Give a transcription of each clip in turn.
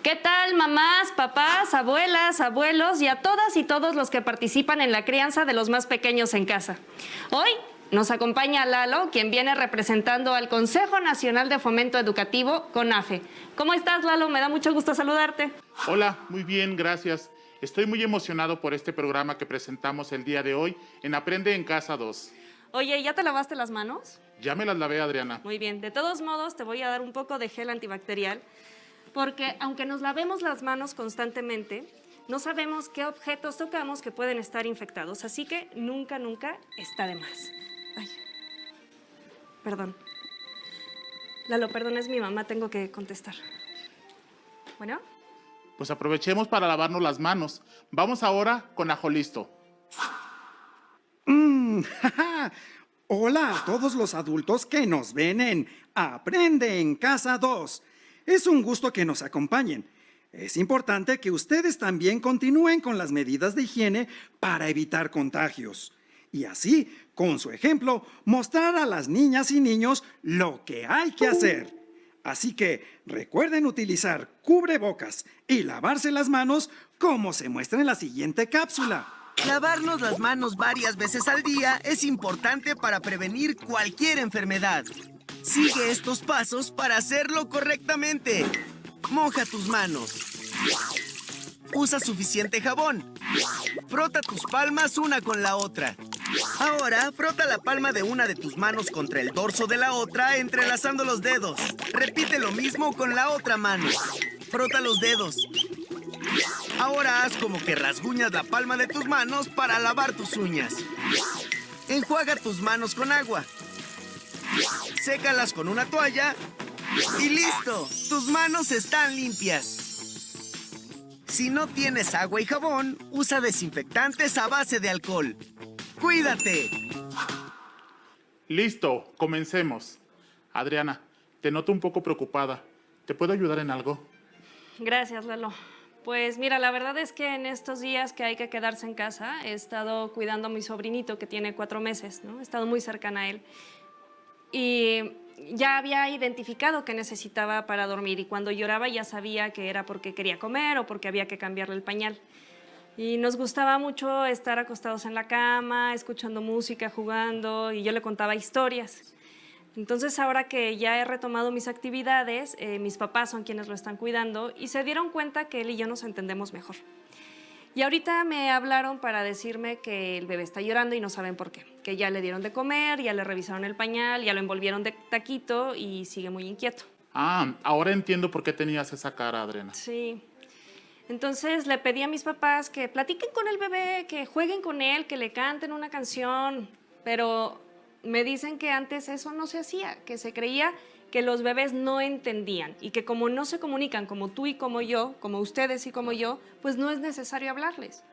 ¿Qué tal, mamás, papás, abuelas, abuelos y a todas y todos los que participan en la crianza de los más pequeños en casa? Hoy nos acompaña Lalo, quien viene representando al Consejo Nacional de Fomento Educativo, CONAFE. ¿Cómo estás, Lalo? Me da mucho gusto saludarte. Hola, muy bien, gracias. Estoy muy emocionado por este programa que presentamos el día de hoy en Aprende en Casa 2. Oye, ¿ya te lavaste las manos? Ya me las lavé, Adriana. Muy bien. De todos modos, te voy a dar un poco de gel antibacterial, porque aunque nos lavemos las manos constantemente, no sabemos qué objetos tocamos que pueden estar infectados. Así que nunca, nunca está de más. Ay, perdón. Lalo, perdón, es mi mamá, tengo que contestar. ¿Bueno? Pues aprovechemos para lavarnos las manos. Vamos ahora con Ajo Listo. Hola a todos los adultos que nos ven en Aprende en Casa 2. Es un gusto que nos acompañen. Es importante que ustedes también continúen con las medidas de higiene para evitar contagios. Y así, con su ejemplo, mostrar a las niñas y niños lo que hay que hacer. Así que recuerden utilizar cubrebocas y lavarse las manos como se muestra en la siguiente cápsula. Lavarnos las manos varias veces al día es importante para prevenir cualquier enfermedad. Sigue estos pasos para hacerlo correctamente. Moja tus manos. Usa suficiente jabón. Frota tus palmas una con la otra. Ahora, frota la palma de una de tus manos contra el dorso de la otra, entrelazando los dedos. Repite lo mismo con la otra mano. Frota los dedos. Ahora haz como que rasguñas la palma de tus manos para lavar tus uñas. Enjuaga tus manos con agua. Sécalas con una toalla y ¡listo! ¡Tus manos están limpias! Si no tienes agua y jabón, usa desinfectantes a base de alcohol. ¡Cuídate! Listo, comencemos. Adriana, te noto un poco preocupada. ¿Te puedo ayudar en algo? Gracias, Lalo. Pues mira, la verdad es que en estos días que hay que quedarse en casa, he estado cuidando a mi sobrinito que tiene 4 meses, ¿no? He estado muy cercana a él. Y ya había identificado que necesitaba para dormir y cuando lloraba ya sabía que era porque quería comer o porque había que cambiarle el pañal. Y nos gustaba mucho estar acostados en la cama, escuchando música, jugando, y yo le contaba historias. Entonces, ahora que ya he retomado mis actividades, mis papás son quienes lo están cuidando y se dieron cuenta que él y yo nos entendemos mejor. Y ahorita me hablaron para decirme que el bebé está llorando y no saben por qué. Que ya le dieron de comer, ya le revisaron el pañal, ya lo envolvieron de taquito y sigue muy inquieto. Ah, ahora entiendo por qué tenías esa cara, Adriana. Sí. Entonces le pedí a mis papás que platiquen con el bebé, que jueguen con él, que le canten una canción. Pero me dicen que antes eso no se hacía, que se creía que los bebés no entendían y que como no se comunican como tú y como yo, como ustedes y como yo, pues no es necesario hablarles.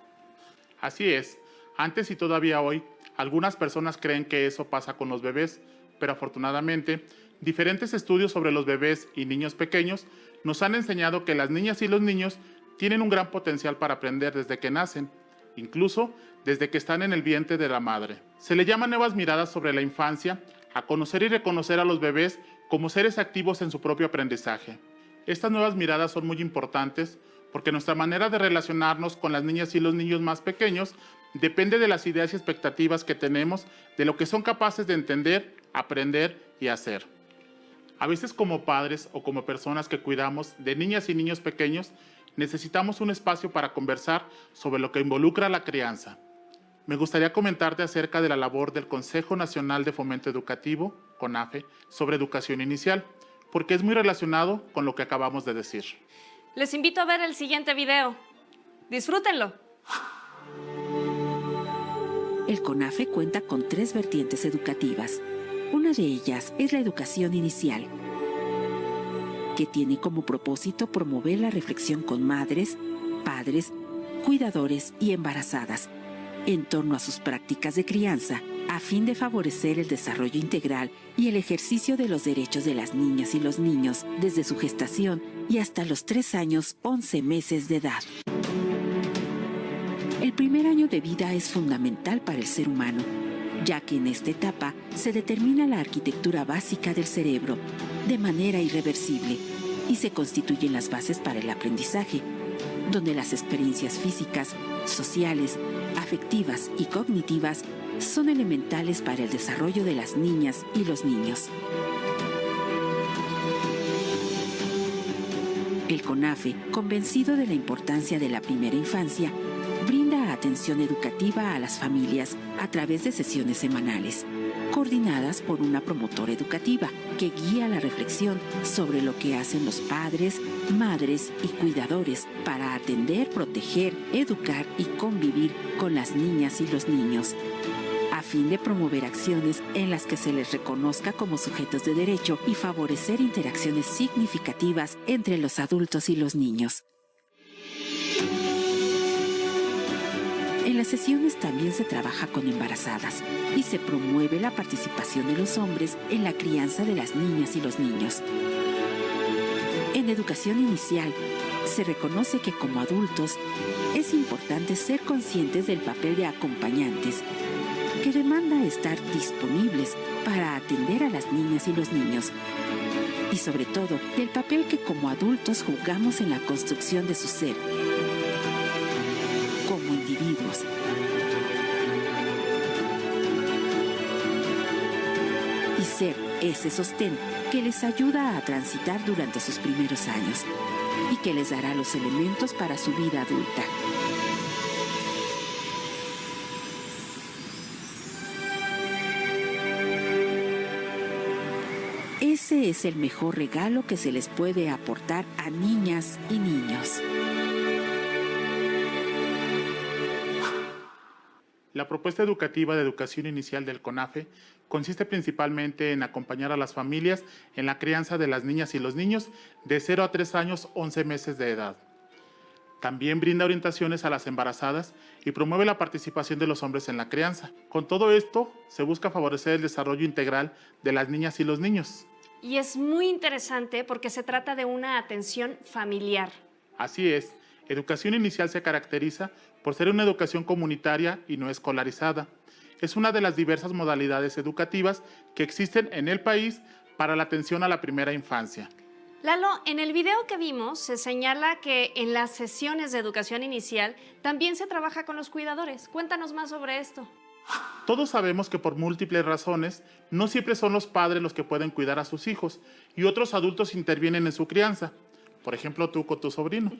Así es. Antes y todavía hoy, algunas personas creen que eso pasa con los bebés, pero afortunadamente, diferentes estudios sobre los bebés y niños pequeños nos han enseñado que las niñas y los niños tienen un gran potencial para aprender desde que nacen, incluso desde que están en el vientre de la madre. Se le llama nuevas miradas sobre la infancia, a conocer y reconocer a los bebés como seres activos en su propio aprendizaje. Estas nuevas miradas son muy importantes porque nuestra manera de relacionarnos con las niñas y los niños más pequeños depende de las ideas y expectativas que tenemos de lo que son capaces de entender, aprender y hacer. A veces como padres o como personas que cuidamos de niñas y niños pequeños, necesitamos un espacio para conversar sobre lo que involucra la crianza. Me gustaría comentarte acerca de la labor del Consejo Nacional de Fomento Educativo, CONAFE, sobre educación inicial, porque es muy relacionado con lo que acabamos de decir. Les invito a ver el siguiente video. Disfrútenlo. El CONAFE cuenta con 3 vertientes educativas. Una de ellas es la educación inicial, que tiene como propósito promover la reflexión con madres, padres, cuidadores y embarazadas en torno a sus prácticas de crianza, a fin de favorecer el desarrollo integral y el ejercicio de los derechos de las niñas y los niños desde su gestación y hasta los 3 años, 11 meses de edad. El El primer año de vida es fundamental para el ser humano, ya que en esta etapa se determina la arquitectura básica del cerebro de manera irreversible y se constituyen las bases para el aprendizaje, donde las experiencias físicas, sociales, afectivas y cognitivas son elementales para el desarrollo de las niñas y los niños. El CONAFE, convencido de la importancia de la primera infancia, brinda atención educativa a las familias a través de sesiones semanales, coordinadas por una promotora educativa que guía la reflexión sobre lo que hacen los padres, madres y cuidadores para atender, proteger, educar y convivir con las niñas y los niños, a fin de promover acciones en las que se les reconozca como sujetos de derecho y favorecer interacciones significativas entre los adultos y los niños. En las sesiones también se trabaja con embarazadas y se promueve la participación de los hombres en la crianza de las niñas y los niños. En educación inicial, se reconoce que como adultos es importante ser conscientes del papel de acompañantes, que demanda estar disponibles para atender a las niñas y los niños, y sobre todo del papel que como adultos jugamos en la construcción de su ser, como individuos. Y ser ese sostén que les ayuda a transitar durante sus primeros años y que les dará los elementos para su vida adulta. Ese es el mejor regalo que se les puede aportar a niñas y niños. La propuesta educativa de educación inicial del CONAFE consiste principalmente en acompañar a las familias en la crianza de las niñas y los niños de 0 a 3 años, 11 meses de edad. También brinda orientaciones a las embarazadas y promueve la participación de los hombres en la crianza. Con todo esto, se busca favorecer el desarrollo integral de las niñas y los niños. Y es muy interesante porque se trata de una atención familiar. Así es, educación inicial se caracteriza por ser una educación comunitaria y no escolarizada. Es una de las diversas modalidades educativas que existen en el país para la atención a la primera infancia. Lalo, en el video que vimos se señala que en las sesiones de educación inicial también se trabaja con los cuidadores. Cuéntanos más sobre esto. Todos sabemos que por múltiples razones no siempre son los padres los que pueden cuidar a sus hijos y otros adultos intervienen en su crianza. Por ejemplo, tú con tu sobrino.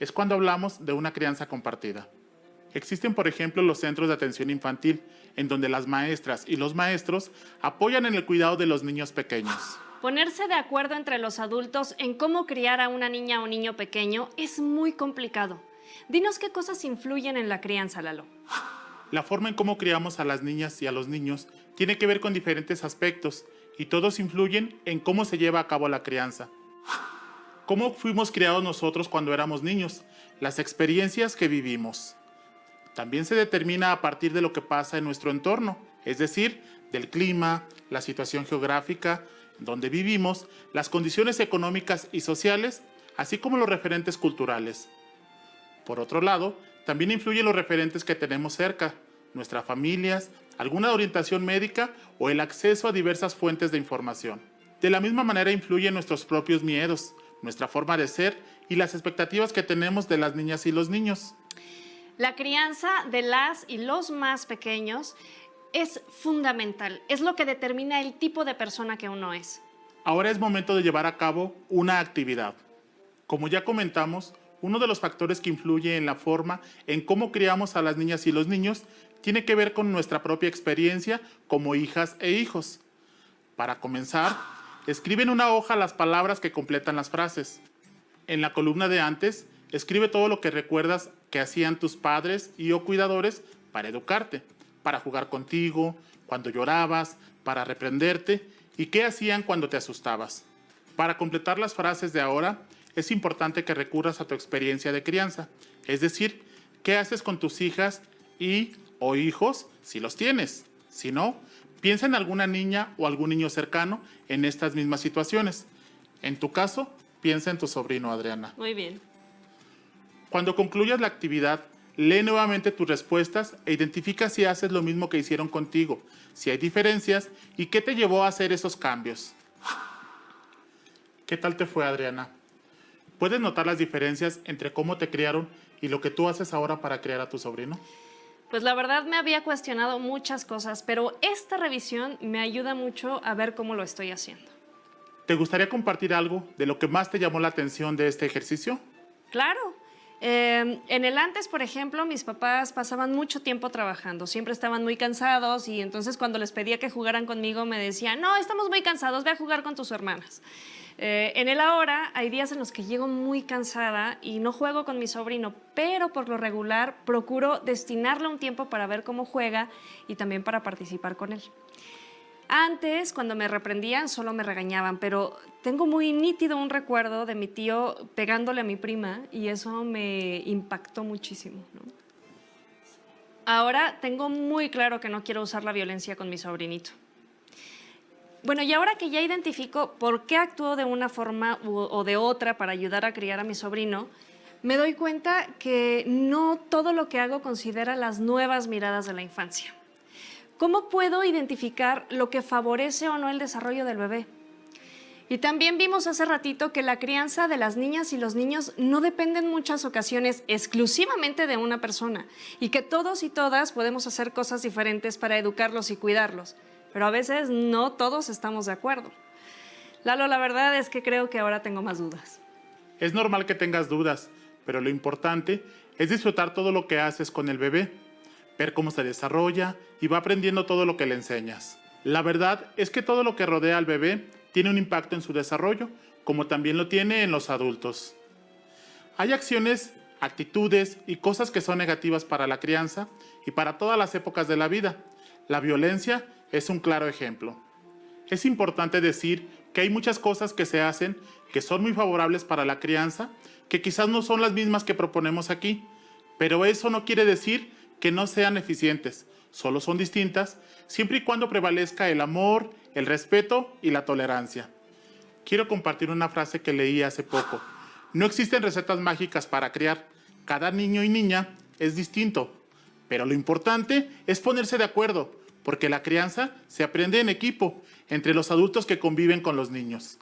Es cuando hablamos de una crianza compartida. Existen, por ejemplo, los centros de atención infantil, en donde las maestras y los maestros apoyan en el cuidado de los niños pequeños. Ponerse de acuerdo entre los adultos en cómo criar a una niña o niño pequeño es muy complicado. Dinos qué cosas influyen en la crianza, Lalo. La forma en cómo criamos a las niñas y a los niños tiene que ver con diferentes aspectos y todos influyen en cómo se lleva a cabo la crianza. ¿Cómo fuimos criados nosotros cuando éramos niños? Las experiencias que vivimos. También se determina a partir de lo que pasa en nuestro entorno, es decir, del clima, la situación geográfica donde vivimos, las condiciones económicas y sociales, así como los referentes culturales. Por otro lado, también influyen los referentes que tenemos cerca, nuestras familias, alguna orientación médica o el acceso a diversas fuentes de información. De la misma manera influyen nuestros propios miedos, nuestra forma de ser y las expectativas que tenemos de las niñas y los niños. La crianza de las y los más pequeños es fundamental, es lo que determina el tipo de persona que uno es. Ahora es momento de llevar a cabo una actividad. Como ya comentamos, uno de los factores que influye en la forma en cómo criamos a las niñas y los niños tiene que ver con nuestra propia experiencia como hijas e hijos. Para comenzar, escribe en una hoja las palabras que completan las frases. En la columna de antes, escribe todo lo que recuerdas que hacían tus padres y o cuidadores para educarte, para jugar contigo, cuando llorabas, para reprenderte y qué hacían cuando te asustabas. Para completar las frases de ahora, es importante que recurras a tu experiencia de crianza, es decir, qué haces con tus hijas y o hijos si los tienes. Si no, piensa en alguna niña o algún niño cercano en estas mismas situaciones. En tu caso, piensa en tu sobrino, Adriana. Muy bien. Cuando concluyas la actividad, lee nuevamente tus respuestas e identifica si haces lo mismo que hicieron contigo, si hay diferencias y qué te llevó a hacer esos cambios. ¿Qué tal te fue, Adriana? ¿Puedes notar las diferencias entre cómo te criaron y lo que tú haces ahora para criar a tu sobrino? Pues la verdad me había cuestionado muchas cosas, pero esta revisión me ayuda mucho a ver cómo lo estoy haciendo. ¿Te gustaría compartir algo de lo que más te llamó la atención de este ejercicio? Claro. En el antes, por ejemplo, mis papás pasaban mucho tiempo trabajando, siempre estaban muy cansados y entonces cuando les pedía que jugaran conmigo me decían, no, estamos muy cansados, ve a jugar con tus hermanas. En el ahora hay días en los que llego muy cansada y no juego con mi sobrino, pero por lo regular procuro destinarle un tiempo para ver cómo juega y también para participar con él. Antes, cuando me reprendían, solo me regañaban, pero tengo muy nítido un recuerdo de mi tío pegándole a mi prima y eso me impactó muchísimo, ¿no? Ahora tengo muy claro que no quiero usar la violencia con mi sobrinito. Bueno, y ahora que ya identifico por qué actúo de una forma o de otra para ayudar a criar a mi sobrino, me doy cuenta que no todo lo que hago considera las nuevas miradas de la infancia. ¿Cómo puedo identificar lo que favorece o no el desarrollo del bebé? Y también vimos hace ratito que la crianza de las niñas y los niños no depende en muchas ocasiones exclusivamente de una persona y que todos y todas podemos hacer cosas diferentes para educarlos y cuidarlos, pero a veces no todos estamos de acuerdo. Lalo, la verdad es que creo que ahora tengo más dudas. Es normal que tengas dudas, pero lo importante es disfrutar todo lo que haces con el bebé, ver cómo se desarrolla y va aprendiendo todo lo que le enseñas. La verdad es que todo lo que rodea al bebé tiene un impacto en su desarrollo, como también lo tiene en los adultos. Hay acciones, actitudes y cosas que son negativas para la crianza y para todas las épocas de la vida. La violencia es un claro ejemplo. Es importante decir que hay muchas cosas que se hacen que son muy favorables para la crianza, que quizás no son las mismas que proponemos aquí, pero eso no quiere decir que no sean eficientes, solo son distintas, siempre y cuando prevalezca el amor, el respeto y la tolerancia. Quiero compartir una frase que leí hace poco. No existen recetas mágicas para criar. Cada niño y niña es distinto, pero lo importante es ponerse de acuerdo, porque la crianza se aprende en equipo, entre los adultos que conviven con los niños.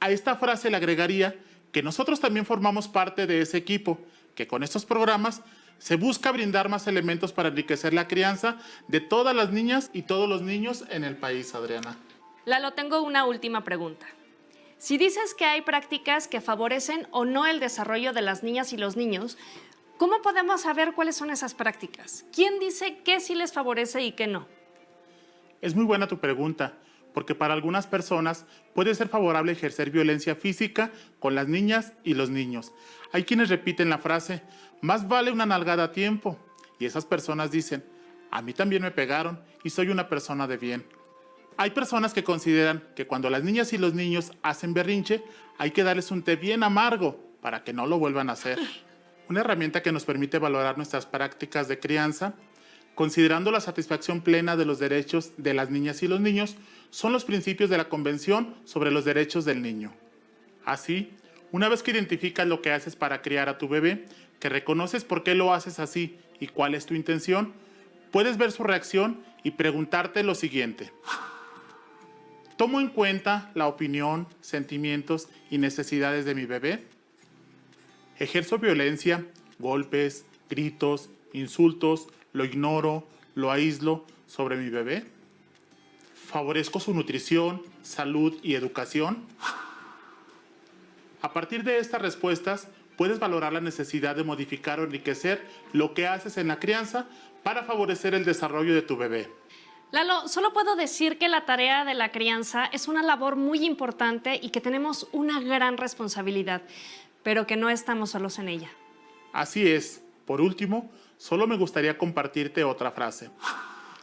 A esta frase le agregaría que nosotros también formamos parte de ese equipo, que con estos programas se busca brindar más elementos para enriquecer la crianza de todas las niñas y todos los niños en el país, Adriana. Lalo, tengo una última pregunta. Si dices que hay prácticas que favorecen o no el desarrollo de las niñas y los niños, ¿cómo podemos saber cuáles son esas prácticas? ¿Quién dice qué sí les favorece y qué no? Es muy buena tu pregunta, porque para algunas personas puede ser favorable ejercer violencia física con las niñas y los niños. Hay quienes repiten la frase, más vale una nalgada a tiempo, y esas personas dicen, a mí también me pegaron y soy una persona de bien. Hay personas que consideran que cuando las niñas y los niños hacen berrinche, hay que darles un té bien amargo para que no lo vuelvan a hacer. Una herramienta que nos permite valorar nuestras prácticas de crianza, considerando la satisfacción plena de los derechos de las niñas y los niños, son los principios de la Convención sobre los Derechos del Niño. Así, una vez que identificas lo que haces para criar a tu bebé, que reconoces por qué lo haces así y cuál es tu intención, puedes ver su reacción y preguntarte lo siguiente. ¿Tomo en cuenta la opinión, sentimientos y necesidades de mi bebé? ¿Ejerzo violencia, golpes, gritos, insultos, lo ignoro, lo aíslo sobre mi bebé? ¿Favorezco su nutrición, salud y educación? A partir de estas respuestas, puedes valorar la necesidad de modificar o enriquecer lo que haces en la crianza para favorecer el desarrollo de tu bebé. Lalo, solo puedo decir que la tarea de la crianza es una labor muy importante y que tenemos una gran responsabilidad, pero que no estamos solos en ella. Así es. Por último, solo me gustaría compartirte otra frase.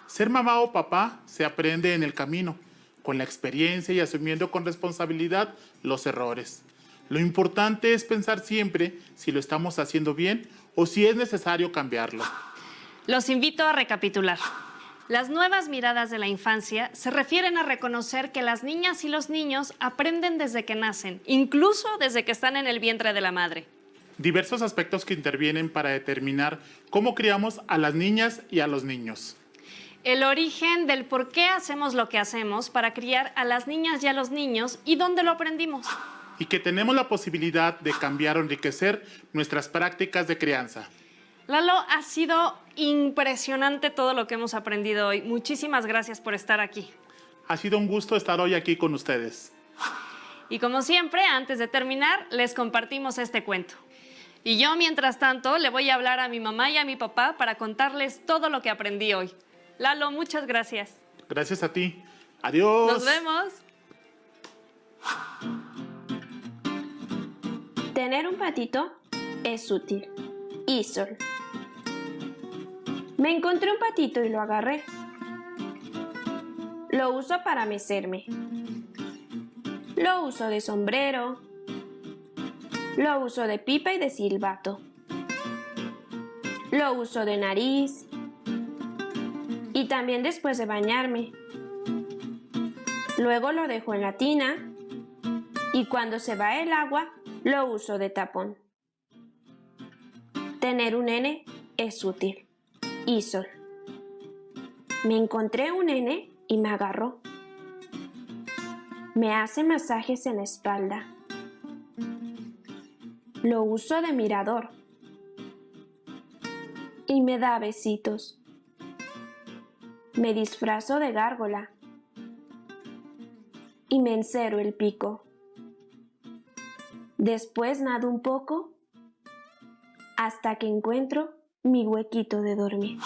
Ser mamá o papá se aprende en el camino, con la experiencia y asumiendo con responsabilidad los errores. Lo importante es pensar siempre si lo estamos haciendo bien o si es necesario cambiarlo. Los invito a recapitular. Las nuevas miradas de la infancia se refieren a reconocer que las niñas y los niños aprenden desde que nacen, incluso desde que están en el vientre de la madre. diversos aspectos que intervienen para determinar cómo criamos a las niñas y a los niños. El origen del por qué hacemos lo que hacemos para criar a las niñas y a los niños y dónde lo aprendimos. Y que tenemos la posibilidad de cambiar o enriquecer nuestras prácticas de crianza. Lalo, ha sido impresionante todo lo que hemos aprendido hoy. Muchísimas gracias por estar aquí. Ha sido un gusto estar hoy aquí con ustedes. Y como siempre, antes de terminar, les compartimos este cuento. Y yo, mientras tanto, le voy a hablar a mi mamá y a mi papá para contarles todo lo que aprendí hoy. Lalo, muchas gracias. Gracias a ti. Adiós. Nos vemos. Tener un patito es útil. Isol. Me encontré un patito y lo agarré. Lo uso para mecerme. Lo uso de sombrero. Lo uso de pipa y de silbato. Lo uso de nariz. Y también después de bañarme. Luego lo dejo en la tina. Y cuando se va el agua, lo uso de tapón. Tener un nene es útil. Isol. Me encontré un nene y me agarró. Me hace masajes en la espalda. Lo uso de mirador. Y me da besitos. Me disfrazo de gárgola. Y me encero el pico. Después nado un poco hasta que encuentro mi huequito de dormir.